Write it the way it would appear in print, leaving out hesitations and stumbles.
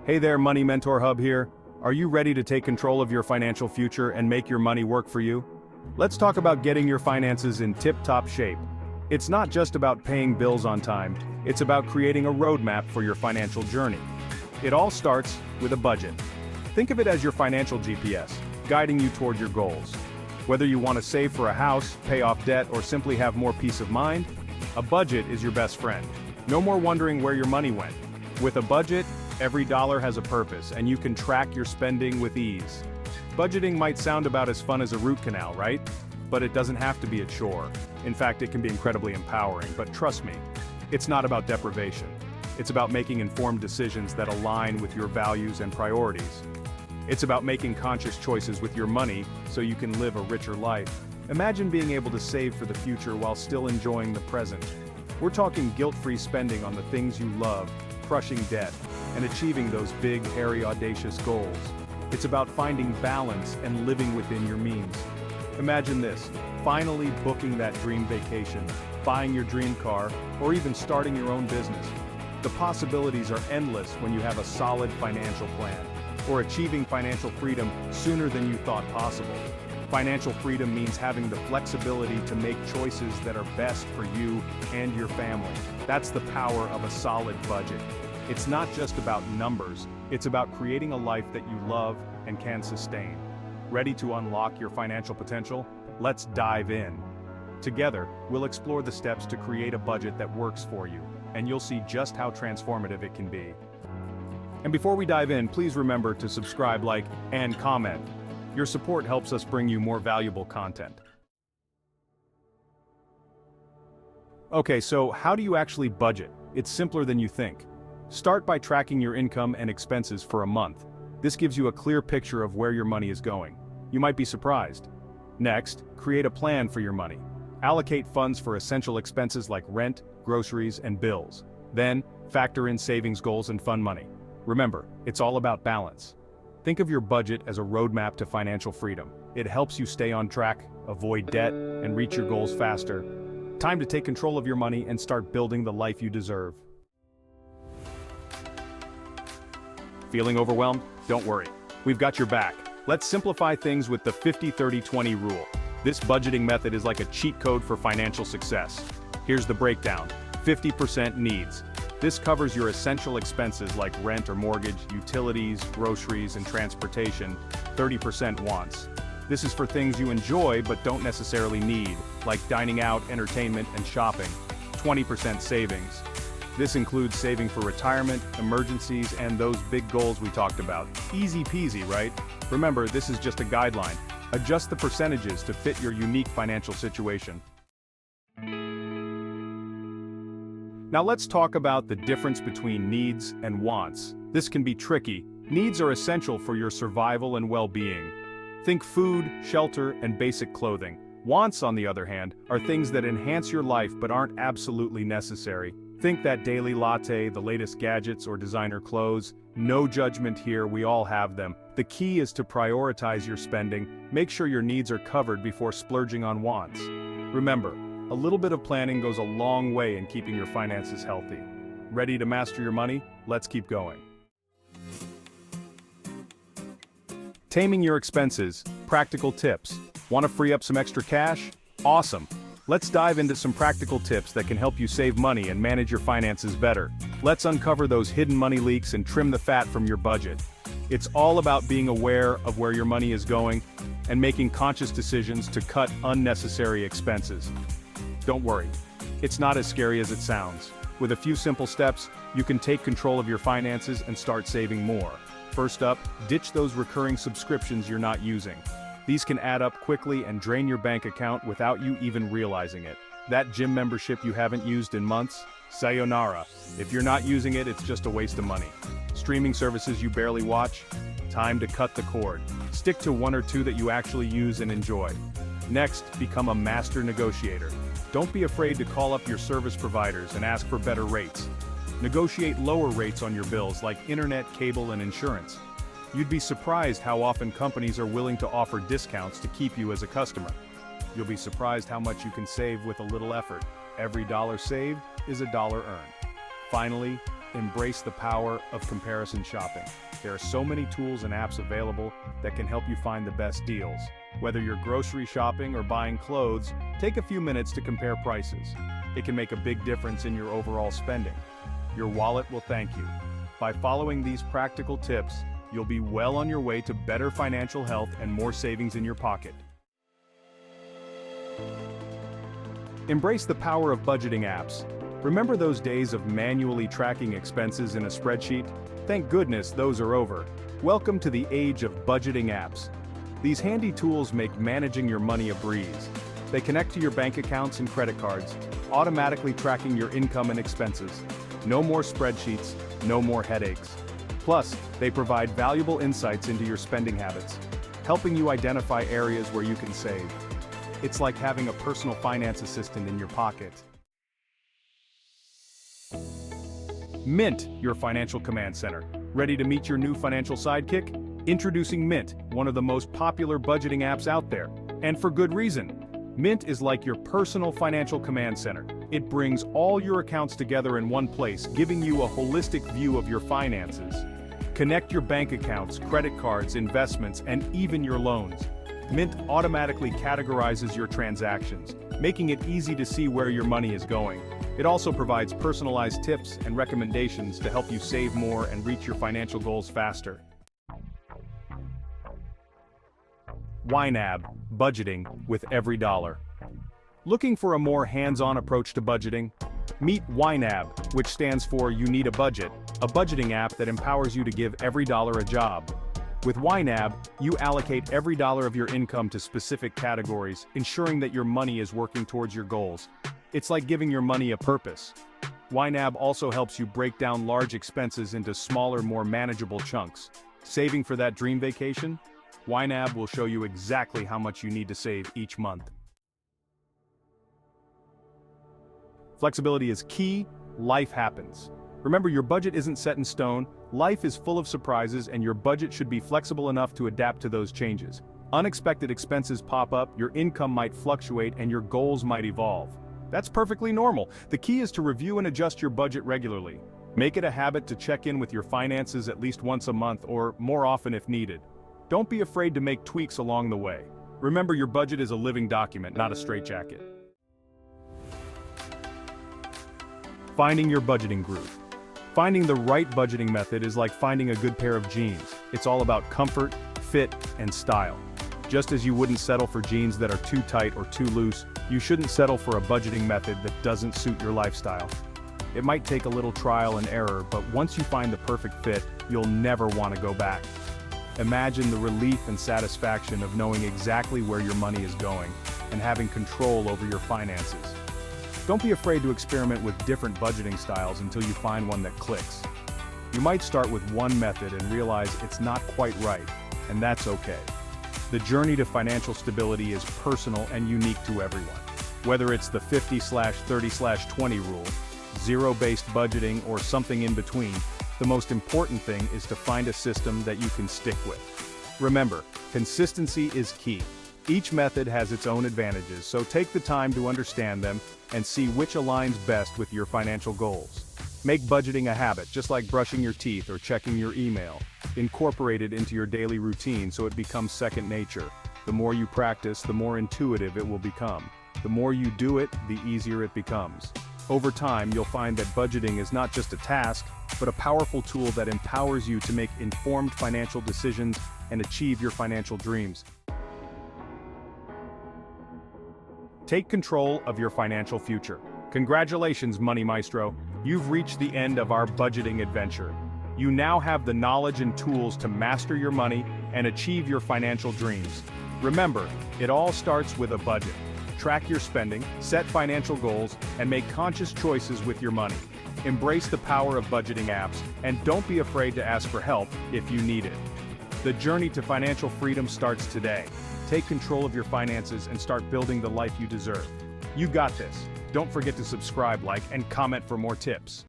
Hey there, Money Mentor Hub here. Are you ready to take control of your financial future and make your money work for you? Let's talk about getting your finances in tip-top shape. It's not just about paying bills on time, it's about creating a roadmap for your financial journey. It all starts with a budget. Think of it as your financial GPS, guiding you toward your goals. Whether you want to save for a house, pay off debt, or simply have more peace of mind, a budget is your best friend. No more wondering where your money went. With a budget, every dollar has a purpose, and you can track your spending with ease. Budgeting might sound about as fun as a root canal, right? But it doesn't have to be a chore. In fact, it can be incredibly empowering, but trust me, it's not about deprivation. It's about making informed decisions that align with your values and priorities. It's about making conscious choices with your money so you can live a richer life. Imagine being able to save for the future while still enjoying the present. We're talking guilt-free spending on the things you love, crushing debt, and achieving those big, hairy, audacious goals. It's about finding balance and living within your means. Imagine this, finally booking that dream vacation, buying your dream car, or even starting your own business. The possibilities are endless when you have a solid financial plan, or achieving financial freedom sooner than you thought possible. Financial freedom means having the flexibility to make choices that are best for you and your family. That's the power of a solid budget. It's not just about numbers, it's about creating a life that you love and can sustain. Ready to unlock your financial potential? Let's dive in. Together, we'll explore the steps to create a budget that works for you, and you'll see just how transformative it can be. And before we dive in, please remember to subscribe, like, and comment. Your support helps us bring you more valuable content. Okay, so how do you actually budget? It's simpler than you think. Start by tracking your income and expenses for a month. This gives you a clear picture of where your money is going. You might be surprised. Next, create a plan for your money. Allocate funds for essential expenses like rent, groceries, and bills. Then, factor in savings goals and fund money. Remember, it's all about balance. Think of your budget as a roadmap to financial freedom. It helps you stay on track, avoid debt, and reach your goals faster. Time to take control of your money and start building the life you deserve. Feeling overwhelmed? Don't worry. We've got your back. Let's simplify things with the 50-30-20 rule. This budgeting method is like a cheat code for financial success. Here's the breakdown. 50% needs. This covers your essential expenses like rent or mortgage, utilities, groceries, and transportation. 30% wants. This is for things you enjoy but don't necessarily need, like dining out, entertainment, and shopping. 20% savings. This includes saving for retirement, emergencies, and those big goals we talked about. Easy peasy, right? Remember, this is just a guideline. Adjust the percentages to fit your unique financial situation. Now let's talk about the difference between needs and wants. This can be tricky. Needs are essential for your survival and well-being. Think food, shelter, and basic clothing. Wants, on the other hand, are things that enhance your life but aren't absolutely necessary. Think that daily latte, the latest gadgets, or designer clothes. No judgment here, we all have them. The key is to prioritize your spending. Make sure your needs are covered before splurging on wants. Remember, a little bit of planning goes a long way in keeping your finances healthy. Ready to master your money? Let's keep going. Taming your expenses. Practical tips. Want to free up some extra cash? Awesome! Let's dive into some practical tips that can help you save money and manage your finances better. Let's uncover those hidden money leaks and trim the fat from your budget. It's all about being aware of where your money is going and making conscious decisions to cut unnecessary expenses. Don't worry, it's not as scary as it sounds. With a few simple steps, you can take control of your finances and start saving more. First up, ditch those recurring subscriptions you're not using. These can add up quickly and drain your bank account without you even realizing it. That gym membership you haven't used in months? Sayonara. If you're not using it, it's just a waste of money. Streaming services you barely watch? Time to cut the cord. Stick to one or two that you actually use and enjoy. Next, become a master negotiator. Don't be afraid to call up your service providers and ask for better rates. Negotiate lower rates on your bills like internet, cable, and insurance. You'd be surprised how often companies are willing to offer discounts to keep you as a customer. You'll be surprised how much you can save with a little effort. Every dollar saved is a dollar earned. Finally, embrace the power of comparison shopping. There are so many tools and apps available that can help you find the best deals. Whether you're grocery shopping or buying clothes, take a few minutes to compare prices. It can make a big difference in your overall spending. Your wallet will thank you. By following these practical tips, you'll be well on your way to better financial health and more savings in your pocket. Embrace the power of budgeting apps. Remember those days of manually tracking expenses in a spreadsheet? Thank goodness those are over. Welcome to the age of budgeting apps. These handy tools make managing your money a breeze. They connect to your bank accounts and credit cards, automatically tracking your income and expenses. No more spreadsheets, no more headaches. Plus, they provide valuable insights into your spending habits, helping you identify areas where you can save. It's like having a personal finance assistant in your pocket. Mint, your financial command center. Ready to meet your new financial sidekick? Introducing Mint, one of the most popular budgeting apps out there. And for good reason. Mint is like your personal financial command center. It brings all your accounts together in one place, giving you a holistic view of your finances. Connect your bank accounts, credit cards, investments, and even your loans. Mint automatically categorizes your transactions, making it easy to see where your money is going. It also provides personalized tips and recommendations to help you save more and reach your financial goals faster. YNAB, budgeting with every dollar. Looking for a more hands-on approach to budgeting? Meet YNAB, which stands for You Need a Budget, a budgeting app that empowers you to give every dollar a job. With YNAB, you allocate every dollar of your income to specific categories, ensuring that your money is working towards your goals. It's like giving your money a purpose. YNAB also helps you break down large expenses into smaller, more manageable chunks. Saving for that dream vacation? YNAB will show you exactly how much you need to save each month. Flexibility is key. Life happens. Remember, your budget isn't set in stone. Life is full of surprises, and your budget should be flexible enough to adapt to those changes. Unexpected expenses pop up, your income might fluctuate, and your goals might evolve. That's perfectly normal. The key is to review and adjust your budget regularly. Make it a habit to check in with your finances at least once a month or more often if needed. Don't be afraid to make tweaks along the way. Remember, your budget is a living document, not a straitjacket. Finding your budgeting groove. Finding the right budgeting method is like finding a good pair of jeans. It's all about comfort, fit, and style. Just as you wouldn't settle for jeans that are too tight or too loose, you shouldn't settle for a budgeting method that doesn't suit your lifestyle. It might take a little trial and error, but once you find the perfect fit, you'll never want to go back. Imagine the relief and satisfaction of knowing exactly where your money is going and having control over your finances. Don't be afraid to experiment with different budgeting styles until you find one that clicks. You might start with one method and realize it's not quite right, and that's okay. The journey to financial stability is personal and unique to everyone. Whether it's the 50/30/20 rule, zero-based budgeting, or something in between, the most important thing is to find a system that you can stick with. Remember, consistency is key. Each method has its own advantages, so take the time to understand them and see which aligns best with your financial goals. Make budgeting a habit, just like brushing your teeth or checking your email. Incorporate it into your daily routine so it becomes second nature. The more you practice, the more intuitive it will become. The more you do it, the easier it becomes. Over time, you'll find that budgeting is not just a task, but a powerful tool that empowers you to make informed financial decisions and achieve your financial dreams. Take control of your financial future. Congratulations, Money Maestro. You've reached the end of our budgeting adventure. You now have the knowledge and tools to master your money and achieve your financial dreams. Remember, it all starts with a budget. Track your spending, set financial goals, and make conscious choices with your money. Embrace the power of budgeting apps, and don't be afraid to ask for help if you need it. The journey to financial freedom starts today. Take control of your finances and start building the life you deserve. You got this. Don't forget to subscribe, like, and comment for more tips.